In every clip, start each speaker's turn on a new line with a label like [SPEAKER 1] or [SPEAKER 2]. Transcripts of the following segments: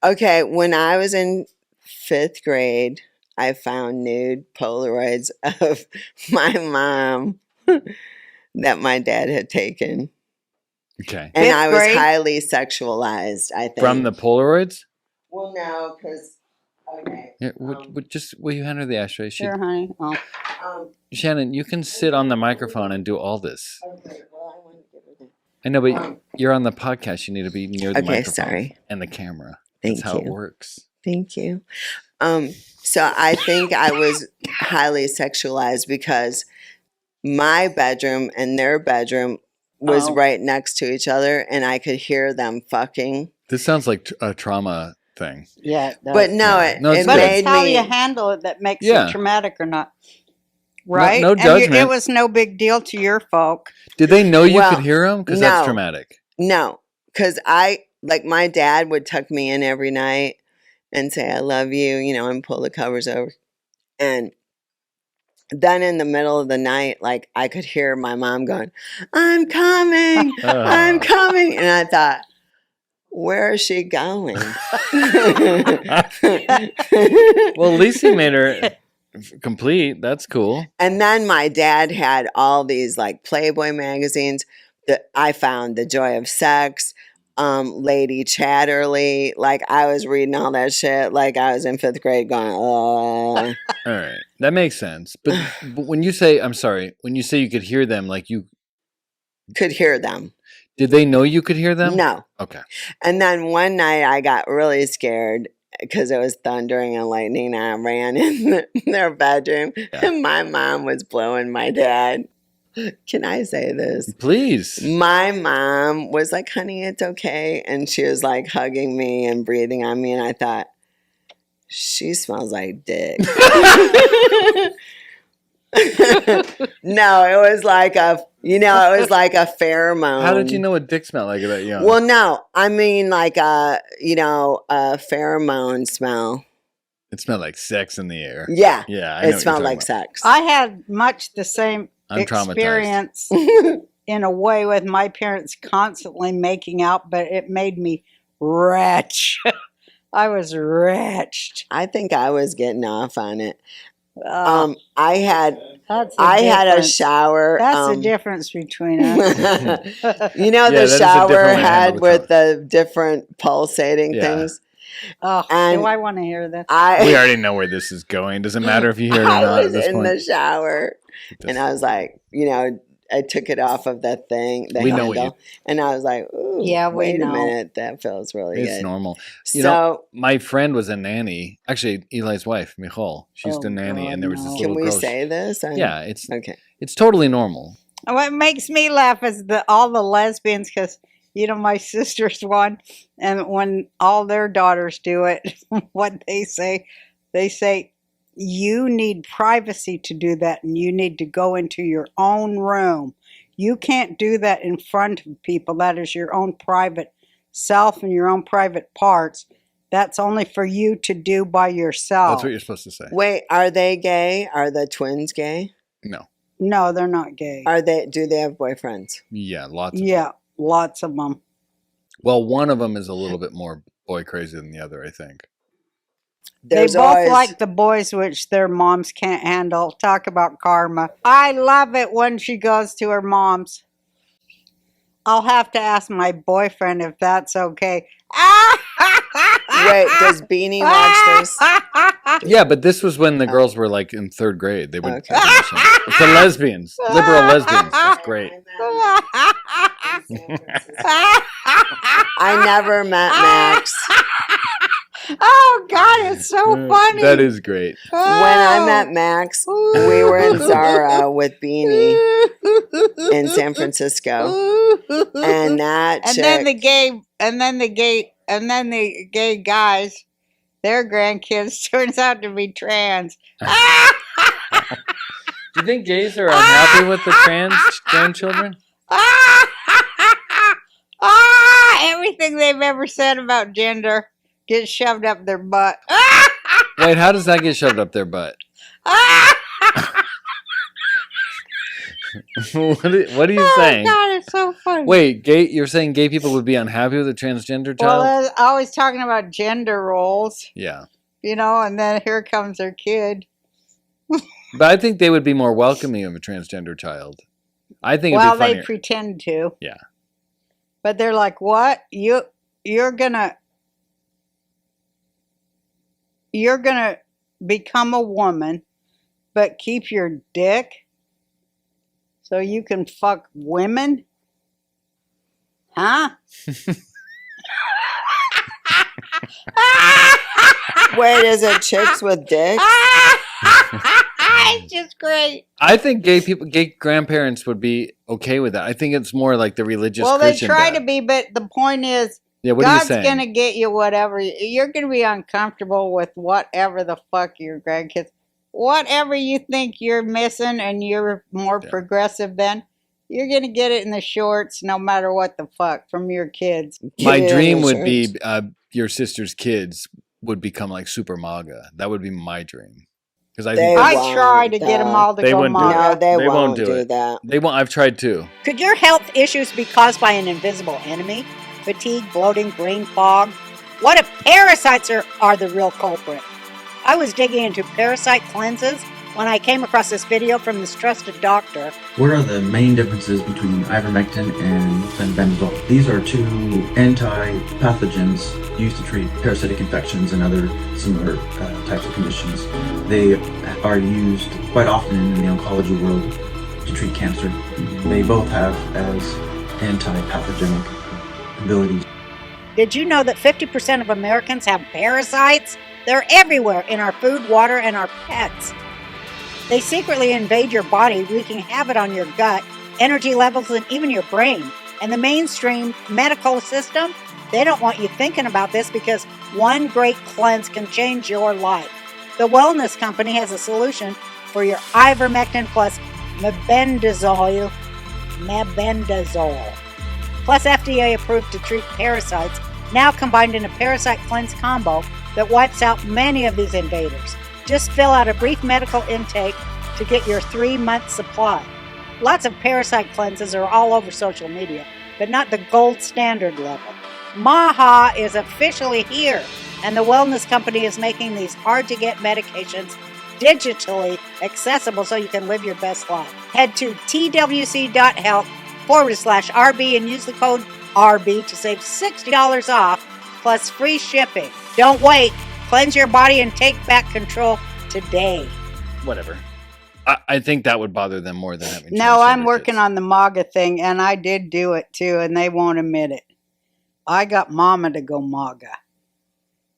[SPEAKER 1] Okay, when I was in 5th grade, I found nude Polaroids of my mom that my dad had taken.
[SPEAKER 2] Okay.
[SPEAKER 1] And
[SPEAKER 3] 5th
[SPEAKER 1] I was
[SPEAKER 3] grade?
[SPEAKER 1] highly sexualized, I think.
[SPEAKER 2] From the Polaroids?
[SPEAKER 1] Well, no, because, okay.
[SPEAKER 2] Yeah, will you hand her the ashtray?
[SPEAKER 3] Sure, honey. Oh.
[SPEAKER 2] Shannon, you can sit on the microphone and do all this.
[SPEAKER 1] Okay, well, I want to give her that.
[SPEAKER 2] I know, but you're on the podcast. You need to be near the microphone
[SPEAKER 1] sorry.
[SPEAKER 2] and the camera.
[SPEAKER 1] Thank
[SPEAKER 2] That's how it
[SPEAKER 1] you.
[SPEAKER 2] works.
[SPEAKER 1] Thank you. So I think I was highly sexualized because my bedroom and their bedroom was right next to each other, and I could hear them fucking.
[SPEAKER 2] This sounds like a trauma thing.
[SPEAKER 3] Yeah, it does.
[SPEAKER 1] But no,
[SPEAKER 2] Yeah. No, it's
[SPEAKER 1] it
[SPEAKER 2] good.
[SPEAKER 3] But
[SPEAKER 1] made
[SPEAKER 3] it's how
[SPEAKER 1] me.
[SPEAKER 3] you handle it that makes
[SPEAKER 2] Yeah.
[SPEAKER 3] it traumatic or not. Right?
[SPEAKER 2] No
[SPEAKER 3] And
[SPEAKER 2] judgment.
[SPEAKER 3] it was no big deal to your folk.
[SPEAKER 2] Did they know you
[SPEAKER 1] Well,
[SPEAKER 2] could hear them? Because
[SPEAKER 1] no.
[SPEAKER 2] that's traumatic.
[SPEAKER 1] No, because my dad would tuck me in every night and say, I love you, and pull the covers over. And then in the middle of the night, like I could hear my mom going, I'm coming, I'm coming. And I thought, where is she going?
[SPEAKER 2] Well, at least he made her complete. That's cool.
[SPEAKER 1] And then my dad had all these like Playboy magazines that I found, The Joy of Sex, Lady Chatterley. Like I was reading all that shit. Like I was in 5th grade going,
[SPEAKER 2] All right. That makes sense. But when you say, I'm sorry, when you say you could hear them, like you
[SPEAKER 1] could hear them.
[SPEAKER 2] Did they know you could hear them?
[SPEAKER 1] No.
[SPEAKER 2] Okay.
[SPEAKER 1] And then one night I got really scared because it was thundering and lightning, and I ran in their bedroom, and my mom was blowing my dad. Can I say this?
[SPEAKER 2] Please.
[SPEAKER 1] My mom was like, honey, it's okay. And she was like hugging me and breathing on me. And I thought, she smells like dick. No, it was like a pheromone.
[SPEAKER 2] How did you know what dick smelled like that young?
[SPEAKER 1] Well, no, I mean like a pheromone smell.
[SPEAKER 2] It smelled like sex in the air.
[SPEAKER 1] Yeah.
[SPEAKER 2] Yeah.
[SPEAKER 1] It smelled like sex.
[SPEAKER 3] I had much the same
[SPEAKER 2] I'm
[SPEAKER 3] experience in a way with my parents constantly making out, but it made me wretched. I was wretched.
[SPEAKER 1] I think I was getting off on it. I had a shower.
[SPEAKER 3] That's the difference between us.
[SPEAKER 1] The shower head with the different pulsating things.
[SPEAKER 3] Oh, do I want to hear this?
[SPEAKER 2] We already know where this is going. Doesn't matter if you hear it or not.
[SPEAKER 1] I was
[SPEAKER 2] at this
[SPEAKER 1] in
[SPEAKER 2] point.
[SPEAKER 1] the shower, and I was like, I took it off of that thing, the handle, and I was like, ooh, wait a minute, that feels really good.
[SPEAKER 2] It's normal. You know, my friend was a nanny. Actually, Eli's wife, Michal, she's the nanny, and there was this little girl.
[SPEAKER 1] Can we say this?
[SPEAKER 2] Yeah, it's
[SPEAKER 1] okay.
[SPEAKER 2] It's totally normal.
[SPEAKER 3] What makes me laugh is all the lesbians, because my sister's one, and when all their daughters do it, what they say, you need privacy to do that, and you need to go into your own room. You can't do that in front of people. That is your own private self and your own private parts. That's only for you to do by yourself.
[SPEAKER 2] That's what you're supposed to say.
[SPEAKER 1] Wait, are they gay? Are the twins gay?
[SPEAKER 2] No.
[SPEAKER 3] No, they're not gay.
[SPEAKER 1] Do they have boyfriends?
[SPEAKER 2] Yeah, lots of them.
[SPEAKER 3] Yeah, lots of them.
[SPEAKER 2] Well, one of them is a little bit more boy crazy than the other, I think.
[SPEAKER 3] They both like the boys, which their moms can't handle. Talk about karma. I love it when she goes to her mom's. I'll have to ask my boyfriend if that's okay.
[SPEAKER 1] Wait, does Beanie watch this?
[SPEAKER 2] Yeah, but this was when the girls were like in 3rd grade. They would. Okay. It's the lesbians, liberal lesbians. That's great.
[SPEAKER 1] I never met Max.
[SPEAKER 3] Oh, God, it's so funny.
[SPEAKER 2] That is great.
[SPEAKER 1] When I met Max, we were in Zara with Beanie in San Francisco. And
[SPEAKER 3] then the gay guys, their grandkids turns out to be trans.
[SPEAKER 2] Do you think gays are unhappy with the trans grandchildren?
[SPEAKER 3] Everything they've ever said about gender gets shoved up their butt.
[SPEAKER 2] Wait, how does that get shoved up their butt? What are you saying?
[SPEAKER 3] God, it's so funny.
[SPEAKER 2] Wait, you're saying gay people would be unhappy with a transgender child?
[SPEAKER 3] Well, I was talking about gender roles,
[SPEAKER 2] Yeah.
[SPEAKER 3] and then here comes their kid.
[SPEAKER 2] But I think they would be more welcoming of a transgender child. I think it'd
[SPEAKER 3] Well,
[SPEAKER 2] be funnier.
[SPEAKER 3] they pretend to.
[SPEAKER 2] Yeah.
[SPEAKER 3] But they're like, what? You're gonna become a woman, but keep your dick so you can fuck women? Huh?
[SPEAKER 1] Wait, is it chicks with dicks?
[SPEAKER 3] It's just great.
[SPEAKER 2] I think gay grandparents would be okay with that. I think it's more like the religious
[SPEAKER 3] Well, they
[SPEAKER 2] Christian
[SPEAKER 3] try
[SPEAKER 2] dad.
[SPEAKER 3] to be, but the point is,
[SPEAKER 2] Yeah, what are you
[SPEAKER 3] God's
[SPEAKER 2] saying?
[SPEAKER 3] gonna get you whatever. You're gonna be uncomfortable with whatever the fuck your grandkids, whatever you think you're missing, and you're more progressive than. You're gonna get it in the shorts, no matter what the fuck, from your kids.
[SPEAKER 2] My
[SPEAKER 1] Get it in
[SPEAKER 2] dream
[SPEAKER 1] the
[SPEAKER 2] would be
[SPEAKER 1] shirts.
[SPEAKER 2] your sister's kids would become like super MAGA. That would be my dream. Because I
[SPEAKER 1] They
[SPEAKER 2] think
[SPEAKER 3] I
[SPEAKER 1] won't,
[SPEAKER 3] try to get them
[SPEAKER 1] though.
[SPEAKER 3] all to
[SPEAKER 2] They
[SPEAKER 3] go
[SPEAKER 2] wouldn't do
[SPEAKER 3] MAGA.
[SPEAKER 1] No, they,
[SPEAKER 2] They
[SPEAKER 1] won't
[SPEAKER 2] won't do
[SPEAKER 1] do
[SPEAKER 2] it.
[SPEAKER 1] that.
[SPEAKER 2] they won't. I've tried too.
[SPEAKER 4] Could your health issues be caused by an invisible enemy? Fatigue, bloating, brain fog? What if parasites are the real culprit? I was digging into parasite cleanses when I came across this video from this trusted doctor.
[SPEAKER 5] What are the main differences between ivermectin and fenbendazole? These are two anti-pathogens used to treat parasitic infections and other similar types of conditions. They are used quite often in the oncology world to treat cancer. They both have as anti-pathogenic abilities.
[SPEAKER 4] Did you know that 50% of Americans have parasites? They're everywhere in our food, water, and our pets. They secretly invade your body, wreaking havoc on your gut, energy levels, and even your brain. And the mainstream medical system, they don't want you thinking about this because one great cleanse can change your life. The Wellness Company has a solution for your ivermectin plus mebendazole, plus FDA approved to treat parasites, now combined in a parasite cleanse combo that wipes out many of these invaders. Just fill out a brief medical intake to get your 3-month supply. Lots of parasite cleanses are all over social media, but not the gold standard level. Maha is officially here, and the Wellness Company is making these hard-to-get medications digitally accessible so you can live your best life. Head to twc.health/RB and use the code RB to save $60 off plus free shipping. Don't wait. Cleanse your body and take back control today.
[SPEAKER 2] Whatever. I think that would bother them more than having.
[SPEAKER 3] No, I'm
[SPEAKER 2] transgender
[SPEAKER 3] working
[SPEAKER 2] kids.
[SPEAKER 3] on the MAGA thing, and I did do it too, and they won't admit it. I got Mama to go MAGA.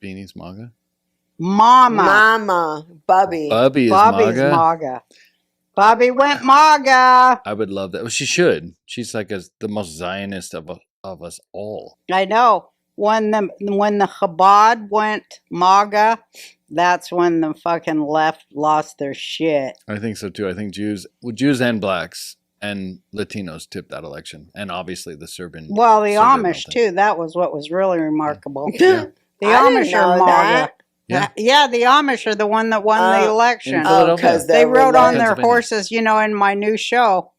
[SPEAKER 2] Beanie's MAGA.
[SPEAKER 3] Mama.
[SPEAKER 1] Bubby.
[SPEAKER 2] Bubby is
[SPEAKER 3] Bobby's
[SPEAKER 2] MAGA.
[SPEAKER 3] MAGA. Bobby went MAGA.
[SPEAKER 2] I would love that. Well, she should. She's like the most Zionist of us all.
[SPEAKER 3] I know. When the Chabad went MAGA, that's when the fucking left lost their shit.
[SPEAKER 2] I think so too. I think Jews and blacks and Latinos tipped that election, and obviously the Serbian.
[SPEAKER 3] Well, the
[SPEAKER 2] Serbian
[SPEAKER 3] Amish
[SPEAKER 2] thing.
[SPEAKER 3] too. That was what was really remarkable.
[SPEAKER 2] Yeah.
[SPEAKER 3] The
[SPEAKER 1] I
[SPEAKER 3] Amish
[SPEAKER 1] didn't
[SPEAKER 3] are
[SPEAKER 1] know
[SPEAKER 3] MAGA.
[SPEAKER 1] that.
[SPEAKER 2] Yeah.
[SPEAKER 3] The Amish are the one that won the election.
[SPEAKER 2] in
[SPEAKER 1] Oh,
[SPEAKER 2] Philadelphia.
[SPEAKER 1] because
[SPEAKER 3] They rode on their
[SPEAKER 2] Pennsylvania.
[SPEAKER 3] horses, in my new show.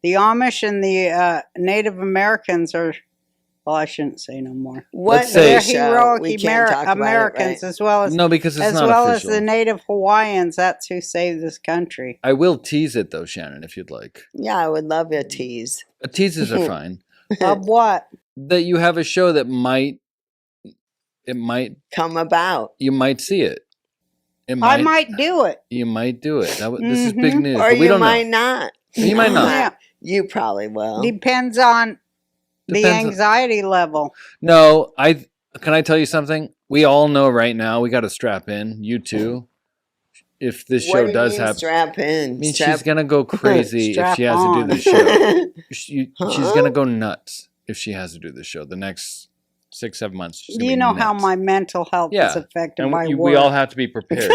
[SPEAKER 3] The Amish and the Native Americans are, well, I shouldn't say no more.
[SPEAKER 1] What
[SPEAKER 2] Let's say-
[SPEAKER 3] They're
[SPEAKER 1] show?
[SPEAKER 3] heroic
[SPEAKER 1] We can't talk about it,
[SPEAKER 3] Americans
[SPEAKER 1] right?
[SPEAKER 3] as well as
[SPEAKER 2] No, because it's not
[SPEAKER 3] as
[SPEAKER 2] official.
[SPEAKER 3] the Native Hawaiians. That's who saved this country.
[SPEAKER 2] I will tease it though, Shannon, if you'd like.
[SPEAKER 1] Yeah, I would love a tease.
[SPEAKER 2] Teases are fine.
[SPEAKER 3] Of what?
[SPEAKER 2] That you have a show that
[SPEAKER 1] Come about.
[SPEAKER 2] you might see it.
[SPEAKER 3] I might do it.
[SPEAKER 2] You might do it. This is big news.
[SPEAKER 1] Or
[SPEAKER 2] but we
[SPEAKER 1] you
[SPEAKER 2] don't
[SPEAKER 1] might
[SPEAKER 2] know.
[SPEAKER 1] not.
[SPEAKER 2] You might not.
[SPEAKER 3] Yeah.
[SPEAKER 1] You probably will.
[SPEAKER 3] Depends on the
[SPEAKER 2] Depends on-
[SPEAKER 3] anxiety level.
[SPEAKER 2] No, can I tell you something? We all know right now we got to strap in. You too. If this
[SPEAKER 1] What
[SPEAKER 2] show
[SPEAKER 1] do you
[SPEAKER 2] does
[SPEAKER 1] mean
[SPEAKER 2] happen,
[SPEAKER 1] strap in.
[SPEAKER 2] I mean,
[SPEAKER 1] Strap-
[SPEAKER 2] she's gonna go crazy if
[SPEAKER 3] Strap
[SPEAKER 2] she has to
[SPEAKER 3] on.
[SPEAKER 2] do this show. She's
[SPEAKER 1] Huh?
[SPEAKER 2] gonna go nuts if she has to do this show. The next 6-7 months. she's gonna
[SPEAKER 3] You
[SPEAKER 2] be
[SPEAKER 3] know how
[SPEAKER 2] nuts.
[SPEAKER 3] my mental health
[SPEAKER 2] Yeah.
[SPEAKER 3] is affected
[SPEAKER 2] and
[SPEAKER 3] by
[SPEAKER 2] we
[SPEAKER 3] work.
[SPEAKER 2] all have to be prepared.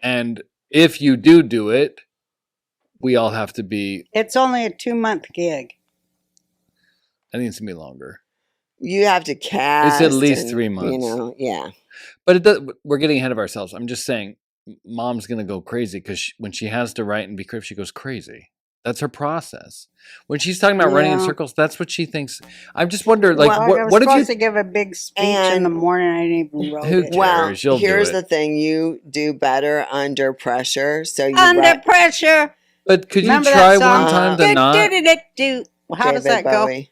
[SPEAKER 2] And if you do it, we all have to be.
[SPEAKER 3] It's only a 2-month gig.
[SPEAKER 2] I think it's gonna be longer,
[SPEAKER 1] You have to cast.
[SPEAKER 2] It's at least
[SPEAKER 1] and,
[SPEAKER 2] 3 months.
[SPEAKER 1] Yeah.
[SPEAKER 2] but we're getting ahead of ourselves. I'm just saying, mom's gonna go crazy because when she has to write and be creative, she goes crazy. That's her process. When she's talking about running in
[SPEAKER 3] Yeah.
[SPEAKER 2] circles, that's what she thinks. I just wonder, like,
[SPEAKER 1] Well,
[SPEAKER 3] I was
[SPEAKER 2] what if
[SPEAKER 3] supposed
[SPEAKER 2] you?
[SPEAKER 3] to give a big speech in the
[SPEAKER 1] And-
[SPEAKER 3] morning. I didn't even wrote
[SPEAKER 2] Who
[SPEAKER 3] it.
[SPEAKER 1] Well,
[SPEAKER 2] cares? You'll do
[SPEAKER 1] here's
[SPEAKER 2] it.
[SPEAKER 1] the thing: you do better under pressure. So you
[SPEAKER 3] Under
[SPEAKER 1] write
[SPEAKER 3] pressure.
[SPEAKER 2] But could you
[SPEAKER 3] Remember
[SPEAKER 2] try
[SPEAKER 3] that song?
[SPEAKER 2] one time to not?
[SPEAKER 3] Do. How does
[SPEAKER 1] David
[SPEAKER 3] that go?
[SPEAKER 1] Bowie,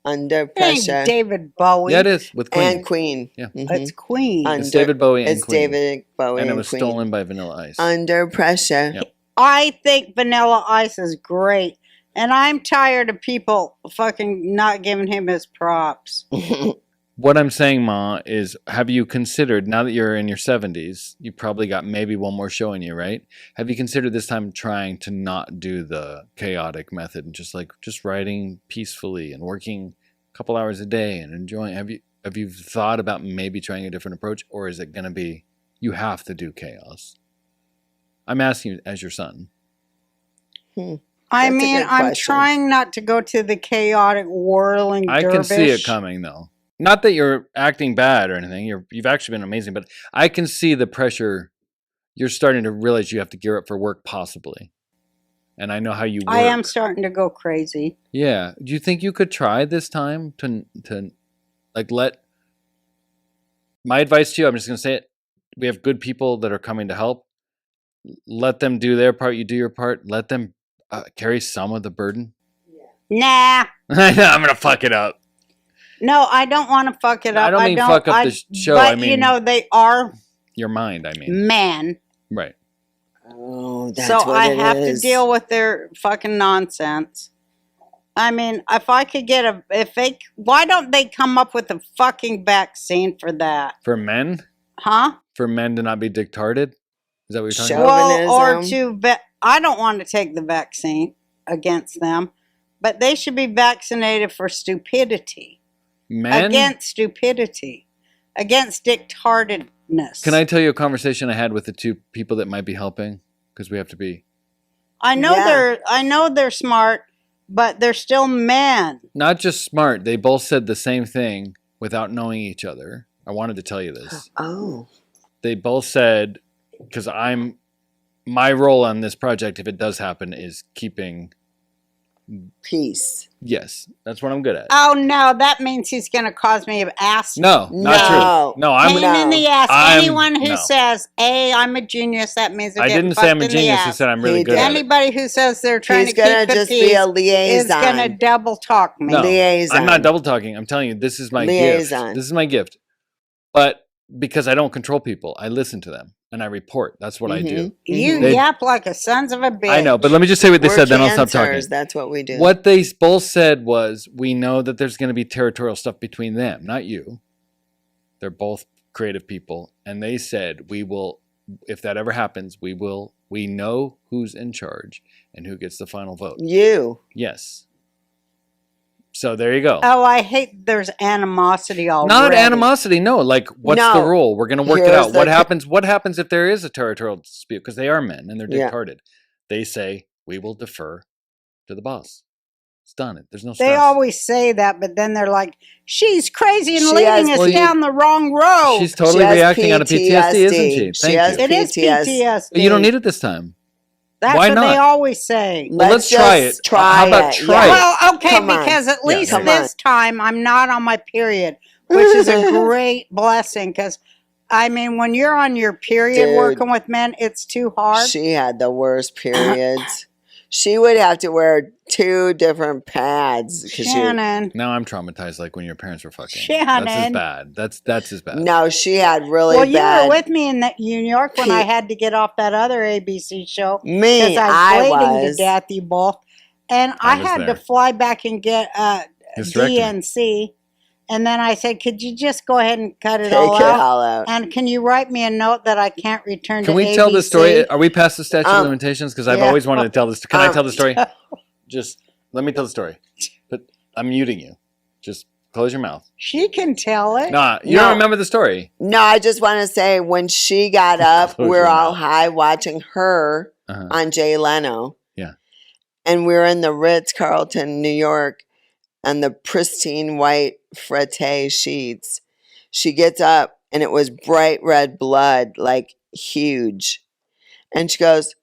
[SPEAKER 1] Under
[SPEAKER 3] It ain't
[SPEAKER 1] Pressure,
[SPEAKER 3] David Bowie.
[SPEAKER 2] Yeah, it is with Queen.
[SPEAKER 1] and Queen.
[SPEAKER 2] Yeah.
[SPEAKER 1] Mhm.
[SPEAKER 3] It's Queen.
[SPEAKER 1] Un-
[SPEAKER 2] It's David Bowie and
[SPEAKER 1] It's
[SPEAKER 2] Queen,
[SPEAKER 1] David Bowie
[SPEAKER 2] and it
[SPEAKER 1] and
[SPEAKER 2] was
[SPEAKER 1] Queen.
[SPEAKER 2] stolen by Vanilla Ice.
[SPEAKER 1] Under Pressure.
[SPEAKER 2] Yep.
[SPEAKER 3] I think Vanilla Ice is great. And I'm tired of people fucking not giving him his props.
[SPEAKER 2] What I'm saying, Ma, is have you considered, now that you're in your 70s, you probably got maybe one more show in you, right? Have you considered this time trying to not do the chaotic method and just writing peacefully and working a couple hours a day and enjoying? Have you thought about maybe trying a different approach, or is it going to be you have to do chaos? I'm asking you as your son.
[SPEAKER 3] I
[SPEAKER 1] That's a
[SPEAKER 3] mean,
[SPEAKER 1] good
[SPEAKER 3] I'm
[SPEAKER 1] question.
[SPEAKER 3] trying not to go to the chaotic whirling
[SPEAKER 2] I
[SPEAKER 3] dervish.
[SPEAKER 2] can see it coming, though. Not that you're acting bad or anything. You've actually been amazing, but I can see the pressure. You're starting to realize you have to gear up for work, possibly. And I know how you work.
[SPEAKER 3] I am starting to go crazy.
[SPEAKER 2] Yeah. Do you think you could try this time to like let my advice to you? I'm just going to say it. We have good people that are coming to help. Let them do their part. You do your part. Let them carry some of the burden.
[SPEAKER 3] Nah.
[SPEAKER 2] I know, I'm going to fuck it up.
[SPEAKER 3] No, I don't want to fuck it up.
[SPEAKER 2] I don't mean fuck up the show.
[SPEAKER 3] But,
[SPEAKER 2] I mean,
[SPEAKER 3] you know, they are
[SPEAKER 2] your mind, I mean.
[SPEAKER 3] men.
[SPEAKER 2] Right.
[SPEAKER 1] Oh, that's
[SPEAKER 3] So
[SPEAKER 1] what
[SPEAKER 3] I
[SPEAKER 1] it
[SPEAKER 3] have
[SPEAKER 1] is.
[SPEAKER 3] to deal with their fucking nonsense. I mean, if I could get why don't they come up with a fucking vaccine for that?
[SPEAKER 2] For men?
[SPEAKER 3] Huh?
[SPEAKER 2] For men to not be dictated? Is that what you're talking
[SPEAKER 1] Show-
[SPEAKER 2] about?
[SPEAKER 3] Well, or
[SPEAKER 1] Chauvinism.
[SPEAKER 3] I don't want to take the vaccine against them, but they should be vaccinated for stupidity.
[SPEAKER 2] Men?
[SPEAKER 3] Against stupidity. Against dictatedness.
[SPEAKER 2] Can I tell you a conversation I had with the two people that might be helping? Because we have to be
[SPEAKER 3] I know
[SPEAKER 1] Yeah.
[SPEAKER 3] they're smart, but they're still men.
[SPEAKER 2] not just smart. They both said the same thing without knowing each other. I wanted to tell you this.
[SPEAKER 1] Oh,
[SPEAKER 2] They both said, because my role on this project, if it does happen, is keeping.
[SPEAKER 1] peace.
[SPEAKER 2] Yes, that's what I'm good at.
[SPEAKER 3] Oh no, that means he's going to cause me an ass.
[SPEAKER 2] No, not
[SPEAKER 1] No.
[SPEAKER 2] true. No, I'm.
[SPEAKER 3] Pain in the ass.
[SPEAKER 2] I'm-
[SPEAKER 3] Anyone who
[SPEAKER 2] no.
[SPEAKER 3] says, "Hey, I'm a genius," that means they're
[SPEAKER 2] I
[SPEAKER 3] getting
[SPEAKER 2] didn't say I'm a
[SPEAKER 3] fucked in the
[SPEAKER 2] genius. I
[SPEAKER 3] ass.
[SPEAKER 2] said I'm really
[SPEAKER 1] He
[SPEAKER 2] good
[SPEAKER 1] did.
[SPEAKER 2] at it.
[SPEAKER 3] Anybody who says they're trying
[SPEAKER 1] He's
[SPEAKER 3] to
[SPEAKER 1] gonna
[SPEAKER 3] keep the
[SPEAKER 1] just
[SPEAKER 3] peace
[SPEAKER 1] be a
[SPEAKER 3] is going to
[SPEAKER 1] liaison.
[SPEAKER 3] double talk me.
[SPEAKER 2] No,
[SPEAKER 1] Liaison.
[SPEAKER 2] I'm not double talking. I'm telling you, this is my
[SPEAKER 1] Liaison.
[SPEAKER 2] gift. This is my gift. But because I don't control people, I listen to them and I report. That's what I do.
[SPEAKER 3] You
[SPEAKER 2] They-
[SPEAKER 3] yap like a sons of a bitch.
[SPEAKER 2] I know, but let me just say what they
[SPEAKER 1] We're
[SPEAKER 2] said, then I'll stop talking.
[SPEAKER 1] cancers, that's what we do.
[SPEAKER 2] What they both said was, we know that there's going to be territorial stuff between them, not you. They're both creative people. And they said, we will, if that ever happens, we know who's in charge and who gets the final vote.
[SPEAKER 1] You.
[SPEAKER 2] Yes. So there you go.
[SPEAKER 3] Oh, I hate there's animosity already.
[SPEAKER 2] Not animosity, no. Like, what's the
[SPEAKER 1] No.
[SPEAKER 2] rule? We're going to work it
[SPEAKER 1] Here's
[SPEAKER 2] out. What
[SPEAKER 1] the-
[SPEAKER 2] happens? What happens if there is a territorial dispute? Because they are men and they're
[SPEAKER 1] Yeah.
[SPEAKER 2] dictated. They say we will defer to the boss. It's done. There's no stress.
[SPEAKER 3] They always say that, but then they're like, she's crazy and
[SPEAKER 1] She
[SPEAKER 3] leading
[SPEAKER 1] has-
[SPEAKER 3] us
[SPEAKER 2] Well, you-
[SPEAKER 3] down the wrong road.
[SPEAKER 2] She's totally
[SPEAKER 1] She has
[SPEAKER 2] reacting out of PTSD, isn't she?
[SPEAKER 1] She
[SPEAKER 2] Thank
[SPEAKER 1] has
[SPEAKER 2] you.
[SPEAKER 3] It is PTSD.
[SPEAKER 2] But you don't need it this time.
[SPEAKER 3] That's
[SPEAKER 2] Why
[SPEAKER 3] what
[SPEAKER 2] not?
[SPEAKER 3] they always say.
[SPEAKER 2] Well, let's try
[SPEAKER 1] just
[SPEAKER 2] it.
[SPEAKER 1] Try
[SPEAKER 2] How about
[SPEAKER 1] it.
[SPEAKER 2] try
[SPEAKER 1] yeah.
[SPEAKER 2] it?
[SPEAKER 3] Well, okay,
[SPEAKER 1] Come on.
[SPEAKER 3] because at
[SPEAKER 2] Yeah,
[SPEAKER 3] least
[SPEAKER 2] come
[SPEAKER 3] this time I'm not on my period, which is a great blessing. Because, I mean, when you're on your period
[SPEAKER 1] Dude.
[SPEAKER 3] working with men, it's too hard.
[SPEAKER 1] She had the worst periods. She would have to wear 2 different pads. 'Cause
[SPEAKER 3] Shannon.
[SPEAKER 2] Now I'm traumatized like when your parents were fucking.
[SPEAKER 3] Shannon.
[SPEAKER 2] That's as bad. That's as bad.
[SPEAKER 1] No, she had really
[SPEAKER 3] Well, you
[SPEAKER 1] bad.
[SPEAKER 3] were with me in that New York when I had to get off that other ABC show.
[SPEAKER 1] Me,
[SPEAKER 3] Because I
[SPEAKER 1] I
[SPEAKER 3] was bleeding
[SPEAKER 1] was.
[SPEAKER 3] to death, you both. And
[SPEAKER 2] I
[SPEAKER 3] I
[SPEAKER 2] was
[SPEAKER 3] had
[SPEAKER 2] there.
[SPEAKER 3] to fly back and get
[SPEAKER 2] Hysterectomy.
[SPEAKER 3] DNC. And then I said, could you just go ahead and cut it
[SPEAKER 1] Take
[SPEAKER 3] all
[SPEAKER 1] it
[SPEAKER 3] out?
[SPEAKER 1] all out.
[SPEAKER 3] And can you write me a note that I can't return
[SPEAKER 2] Can
[SPEAKER 3] to
[SPEAKER 2] we tell the
[SPEAKER 3] ABC?
[SPEAKER 2] story? Are we past the statute of limitations? Because I've
[SPEAKER 3] yeah.
[SPEAKER 2] always wanted to tell this. Can I
[SPEAKER 1] Um,
[SPEAKER 2] tell the story? Just let me tell the story. But I'm muting you. Just close your mouth.
[SPEAKER 3] She can tell it.
[SPEAKER 2] Nah, you
[SPEAKER 1] No.
[SPEAKER 2] don't remember the story.
[SPEAKER 1] No, I just want to say when she got up,
[SPEAKER 2] Close
[SPEAKER 1] we're
[SPEAKER 2] your
[SPEAKER 1] all
[SPEAKER 2] mouth.
[SPEAKER 1] high watching her
[SPEAKER 2] Uh-huh.
[SPEAKER 1] on Jay Leno.
[SPEAKER 2] Yeah.
[SPEAKER 1] And we're in the Ritz-Carlton, New York, and the pristine white frette sheets. She gets up, and it was bright red blood, like huge. And she goes,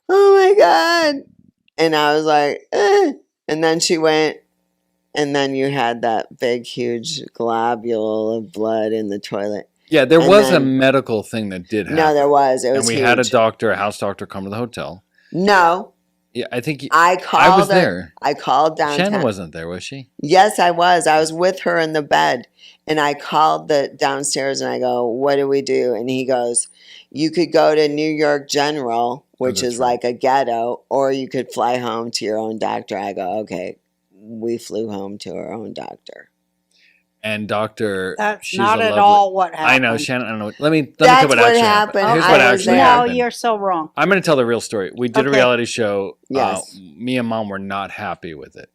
[SPEAKER 1] "Oh my God." And I was like, eh. And then she went, and then you had that big, huge globule of blood in the toilet.
[SPEAKER 2] Yeah, there
[SPEAKER 1] And
[SPEAKER 2] was a
[SPEAKER 1] then-
[SPEAKER 2] medical thing that did happen.
[SPEAKER 1] No, there was. It was
[SPEAKER 2] and we
[SPEAKER 1] huge.
[SPEAKER 2] had a house doctor come to the hotel.
[SPEAKER 1] No,
[SPEAKER 2] Yeah, I think
[SPEAKER 1] I called.
[SPEAKER 2] I was there.
[SPEAKER 1] I called downtown.
[SPEAKER 2] Shannon wasn't there, was she?
[SPEAKER 1] Yes, I was. I was with her in the bed, and I called the downstairs, and I go, "What do we do?" And he goes, "You could go to New York General, which
[SPEAKER 2] that's
[SPEAKER 1] is
[SPEAKER 2] right.
[SPEAKER 1] like a ghetto, or you could fly home to your own doctor." I go, "Okay." We flew home to our own doctor.
[SPEAKER 2] And Doctor,
[SPEAKER 3] That's
[SPEAKER 2] she's
[SPEAKER 3] not
[SPEAKER 2] a
[SPEAKER 3] at
[SPEAKER 2] lovely-
[SPEAKER 3] all what happened.
[SPEAKER 2] I know, Shannon. I don't know. Let me
[SPEAKER 1] That's
[SPEAKER 2] tell what
[SPEAKER 1] what
[SPEAKER 2] actually
[SPEAKER 1] happened.
[SPEAKER 2] Here's
[SPEAKER 1] I
[SPEAKER 2] what
[SPEAKER 1] was
[SPEAKER 2] actually
[SPEAKER 1] there.
[SPEAKER 3] No,
[SPEAKER 2] happened.
[SPEAKER 3] you're so wrong.
[SPEAKER 2] I'm going to tell the real story. We did a
[SPEAKER 3] Okay.
[SPEAKER 2] reality show.
[SPEAKER 1] Yes.
[SPEAKER 2] Me and Mom were not happy with it.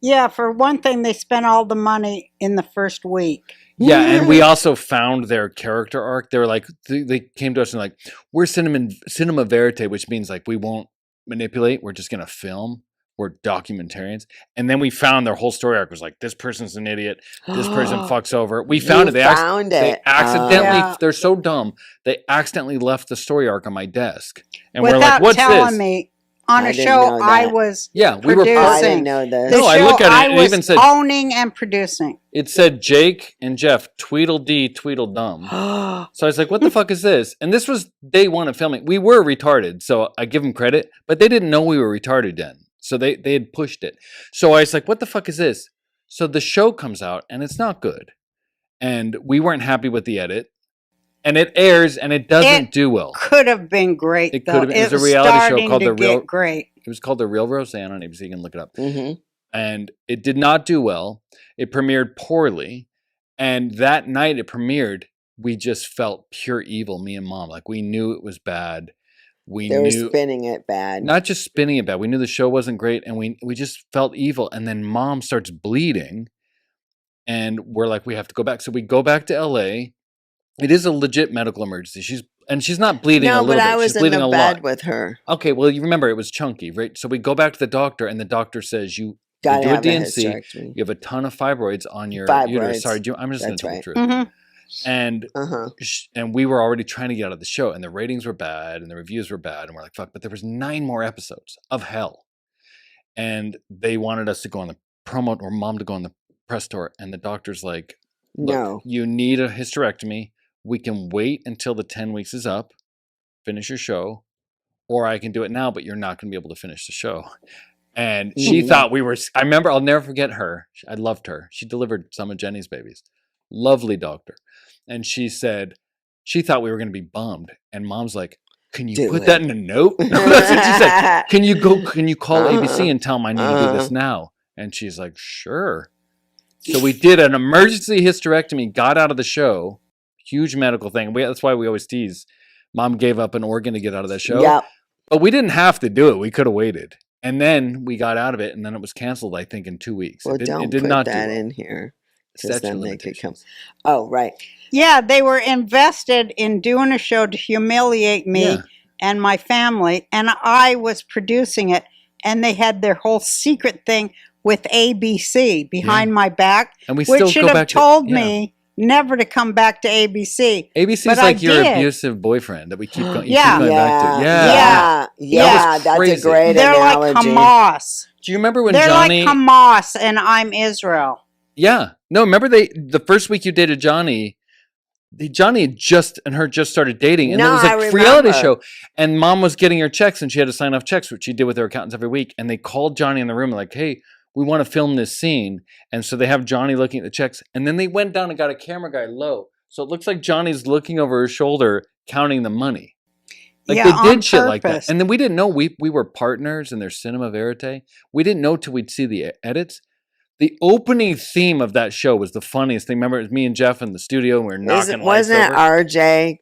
[SPEAKER 3] Yeah, for one thing, they spent all the money in the first week.
[SPEAKER 2] Yeah, and we also found their character arc. They were like, they came to us and like, we're cinema verite, which means like we won't manipulate. We're just going to film. We're documentarians. And then we found their whole story arc was like, this person's an idiot. This person fucks over. We found it. They accidentally,
[SPEAKER 3] Yeah.
[SPEAKER 2] they're so dumb. They accidentally left the story arc on my desk. And we're
[SPEAKER 3] Without
[SPEAKER 2] like, what's
[SPEAKER 3] telling
[SPEAKER 2] this?
[SPEAKER 3] me on
[SPEAKER 1] I
[SPEAKER 3] a
[SPEAKER 1] didn't
[SPEAKER 3] show
[SPEAKER 1] know
[SPEAKER 3] I
[SPEAKER 1] that.
[SPEAKER 3] was
[SPEAKER 2] Yeah, we were
[SPEAKER 3] producing.
[SPEAKER 1] I
[SPEAKER 2] part.
[SPEAKER 1] didn't know this.
[SPEAKER 3] The
[SPEAKER 2] No, I
[SPEAKER 3] show
[SPEAKER 2] look at it,
[SPEAKER 3] I
[SPEAKER 2] it
[SPEAKER 3] was
[SPEAKER 2] even said-
[SPEAKER 3] owning and producing.
[SPEAKER 2] It said Jake and Jeff, Tweedledee, Tweedledum. So I was like, what the fuck is this? And this was day one of filming. We were retarded, so I give them credit, but they didn't know we were retarded then. So they had pushed it. So I was like, what the fuck is this? So the show comes out and it's not good. And we weren't happy with the edit. And it airs and it doesn't do well.
[SPEAKER 3] Could have been great.
[SPEAKER 2] It
[SPEAKER 3] though.
[SPEAKER 2] could have been. It was a
[SPEAKER 3] was
[SPEAKER 2] reality show
[SPEAKER 3] starting
[SPEAKER 2] called
[SPEAKER 3] to
[SPEAKER 2] The Real-
[SPEAKER 3] get great.
[SPEAKER 2] It was called The Real Roseanne on ABC. You can look it up.
[SPEAKER 1] Mm-hmm.
[SPEAKER 2] And it did not do well. It premiered poorly. And that night it premiered, we just felt pure evil, me and Mom. Like we knew it was bad.
[SPEAKER 1] They were spinning it bad.
[SPEAKER 2] Not just spinning it bad. We knew the show wasn't great, and we just felt evil. And then Mom starts bleeding, and we're like, we have to go back. So we go back to LA. It is a legit medical emergency. She's not bleeding a
[SPEAKER 1] No,
[SPEAKER 2] little
[SPEAKER 1] but
[SPEAKER 2] bit.
[SPEAKER 1] I was
[SPEAKER 2] She's
[SPEAKER 1] in
[SPEAKER 2] bleeding
[SPEAKER 1] the
[SPEAKER 2] a
[SPEAKER 1] bed
[SPEAKER 2] lot.
[SPEAKER 1] with her.
[SPEAKER 2] Okay, well, you remember it was chunky, right? So we go back to the doctor, and the doctor says you
[SPEAKER 1] Gotta
[SPEAKER 2] do a
[SPEAKER 1] have a
[SPEAKER 2] DNC.
[SPEAKER 1] hysterectomy.
[SPEAKER 2] You have a ton of fibroids on your uterus.
[SPEAKER 1] Fibroids.
[SPEAKER 2] Sorry, I'm just going
[SPEAKER 1] That's
[SPEAKER 2] to tell
[SPEAKER 1] right.
[SPEAKER 2] the truth.
[SPEAKER 3] Mhm.
[SPEAKER 2] And
[SPEAKER 1] Uh-huh.
[SPEAKER 2] and we were already trying to get out of the show, and the ratings were bad, and the reviews were bad, and we're like, fuck. But there was 9 more episodes of hell, and they wanted us to go on the promo, or Mom to go on the press tour, and the doctor's like, look,
[SPEAKER 1] No.
[SPEAKER 2] you need a hysterectomy. We can wait until the 10 weeks is up, finish your show, or I can do it now, but you're not going to be able to finish the show. And she thought we were, I remember, I'll never forget her. I loved her. She delivered some of Jenny's babies. Lovely doctor. And she said, she thought we were going to be bummed. And Mom's like, can you
[SPEAKER 1] Do
[SPEAKER 2] put
[SPEAKER 1] it.
[SPEAKER 2] that in a note? No, that's what she said. Can you call ABC and tell them I need to do this
[SPEAKER 1] Uh-huh.
[SPEAKER 2] now? And she's like, sure. So we did an emergency hysterectomy, got out of the show, huge medical thing. That's why we always tease. Mom gave up an organ to get out of that show.
[SPEAKER 1] Yep.
[SPEAKER 2] But we didn't have to do it. We could have waited. And then we got out of it, and then it was canceled, I think, in 2 weeks.
[SPEAKER 1] Well,
[SPEAKER 2] it
[SPEAKER 1] don't
[SPEAKER 2] did
[SPEAKER 1] put
[SPEAKER 2] not
[SPEAKER 1] that
[SPEAKER 2] do well.
[SPEAKER 1] in here.
[SPEAKER 2] Statute
[SPEAKER 1] Because then
[SPEAKER 2] of
[SPEAKER 1] they could come.
[SPEAKER 2] limitations.
[SPEAKER 1] Oh, right.
[SPEAKER 3] Yeah, they were invested in doing a show to humiliate me
[SPEAKER 2] Yeah.
[SPEAKER 3] and my family, and I was producing it, and they had their whole secret thing with ABC behind my back,
[SPEAKER 2] And we
[SPEAKER 3] which
[SPEAKER 2] still
[SPEAKER 3] should
[SPEAKER 2] go
[SPEAKER 3] have
[SPEAKER 2] back
[SPEAKER 3] told
[SPEAKER 2] to,
[SPEAKER 3] me never to come back to ABC.
[SPEAKER 2] ABC's
[SPEAKER 3] But
[SPEAKER 2] like
[SPEAKER 3] I
[SPEAKER 2] your
[SPEAKER 3] did.
[SPEAKER 2] abusive boyfriend that we keep going, you
[SPEAKER 3] Yeah.
[SPEAKER 2] keep going back to.
[SPEAKER 1] Yeah.
[SPEAKER 2] Yeah.
[SPEAKER 1] Yeah. That's a
[SPEAKER 2] crazy.
[SPEAKER 1] great
[SPEAKER 3] They're
[SPEAKER 1] analogy.
[SPEAKER 3] like Hamas.
[SPEAKER 2] Do you remember when
[SPEAKER 3] They're
[SPEAKER 2] Johnny...
[SPEAKER 3] like Hamas, and I'm Israel.
[SPEAKER 2] Yeah. No, remember the first week you dated Johnny, Johnny had just started dating, and
[SPEAKER 1] No,
[SPEAKER 2] it was
[SPEAKER 1] I
[SPEAKER 2] like a reality
[SPEAKER 1] remember.
[SPEAKER 2] show, and Mom was getting her checks, and she had to sign off checks, which she did with her accountants every week, and they called Johnny in the room like, hey, we want to film this scene, and so they have Johnny looking at the checks, and then they went down and got a camera guy low, so it looks like Johnny's looking over his shoulder counting the money. Like
[SPEAKER 3] Yeah,
[SPEAKER 2] they
[SPEAKER 3] on
[SPEAKER 2] did shit like that,
[SPEAKER 3] purpose.
[SPEAKER 2] and then we didn't know we were partners in their cinema verite. We didn't know till we'd see the edits. The opening theme of that show was the funniest thing. Remember, it was me and Jeff in the studio, and we were knocking lights
[SPEAKER 1] Wasn't it
[SPEAKER 2] over.
[SPEAKER 1] RJ?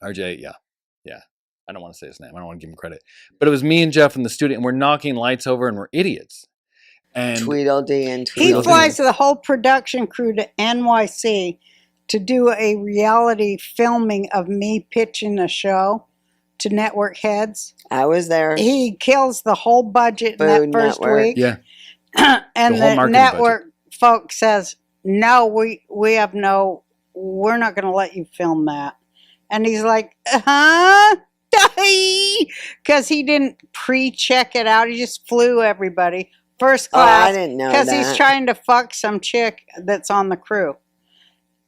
[SPEAKER 2] RJ, yeah. I don't want to say his name. I don't want to give him credit. But it was me and Jeff in the studio, and we're knocking lights over, and we're idiots. And
[SPEAKER 1] Tweedledee and
[SPEAKER 3] He
[SPEAKER 1] Tweedledee.
[SPEAKER 3] flies the whole production crew to NYC to do a reality filming of me pitching a show to network heads.
[SPEAKER 1] I was there.
[SPEAKER 3] He kills the whole budget in that
[SPEAKER 1] Food
[SPEAKER 3] first
[SPEAKER 1] Network.
[SPEAKER 3] week.
[SPEAKER 2] yeah,
[SPEAKER 3] And
[SPEAKER 2] The whole
[SPEAKER 3] the
[SPEAKER 2] marketing
[SPEAKER 3] network folks says, no, we're not going to let you film that. And he's like, huh? because he didn't pre-check it out. He just flew everybody first
[SPEAKER 1] Oh, I
[SPEAKER 3] class
[SPEAKER 1] didn't know
[SPEAKER 3] because he's
[SPEAKER 1] that.
[SPEAKER 3] trying to fuck some chick that's on the crew.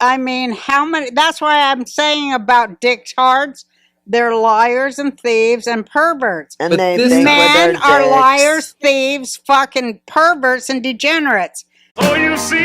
[SPEAKER 3] I mean, how many? That's why I'm saying about dictards. They're liars and thieves and perverts.
[SPEAKER 1] And
[SPEAKER 2] But
[SPEAKER 1] they
[SPEAKER 2] this
[SPEAKER 1] think
[SPEAKER 2] time-
[SPEAKER 1] with their
[SPEAKER 3] Men are liars,
[SPEAKER 1] dicks.
[SPEAKER 3] thieves, fucking perverts, and degenerates.
[SPEAKER 6] Oh, you see,